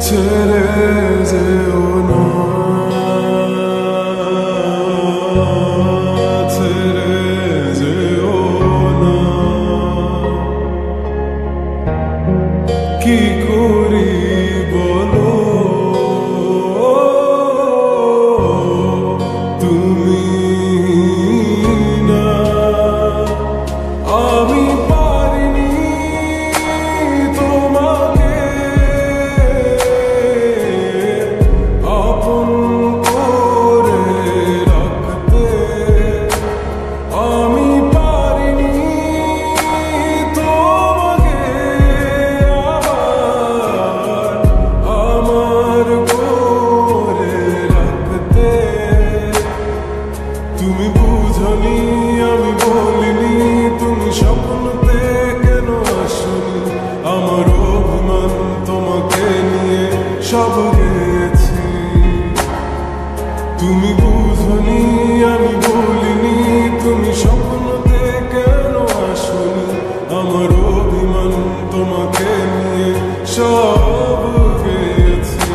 ছেড়ে যেও না, ছেড়ে যেও না, কি করি বলো তুমি না, আমি পারিনি তোমাকে আপন করে রাখতে, আমি পারিনি তোমাকে আবার আমার করে রাখতে। তুমি বুঝনি আমি বলিনি, তুমি স্বপ্নতে কেন আসনি, আমার অভিমান তোমাকে নিয়ে সব গেছি। তুমি বুঝনি আমি বলিনি, তুমি স্বপ্নতে কেন আসনি, আমার অভিমান তোমাকে নিয়ে সব গেছি।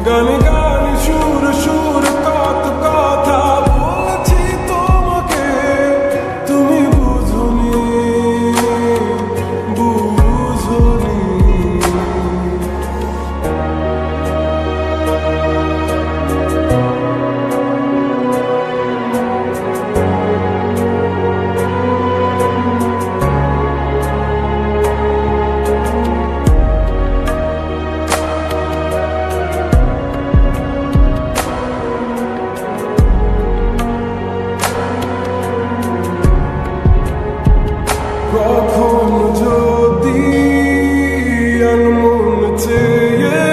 গানে গানে সুর সুর কত কথা বলেছি তোমাকে, তুমি বুঝনি বুঝনি। কখন যদি আনমন চেয়ে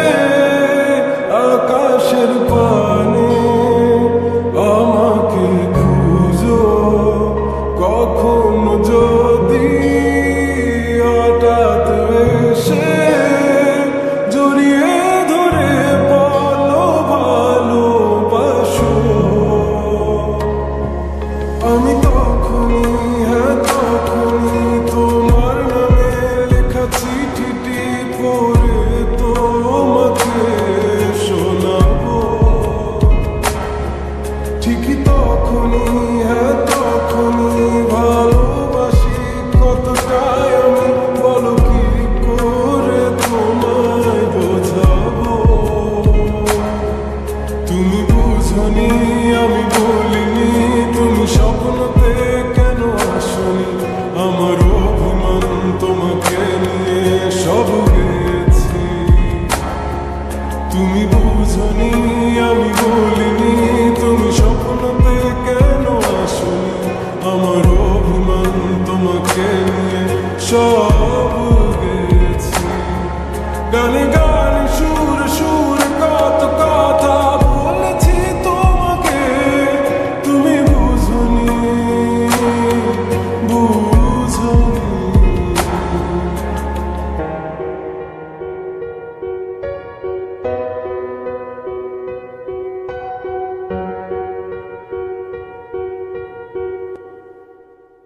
আকাশের পানে আমাকে খুঁজো, কখন যদি হঠাৎ এসে জড়িয়ে ধরে বলো ভালোবাসো, আমি তখনই হ্যাঁ তখনই তোমার নামে লেখা চিঠিটি পড়ে তোমাকে শোনাবো। ঠিকই তখনই হ্যাঁ তখনই ভালোবাসি কতটাই আমি, বলো কি করে তোমায় বোঝাবো। তুমি বুঝনি আমি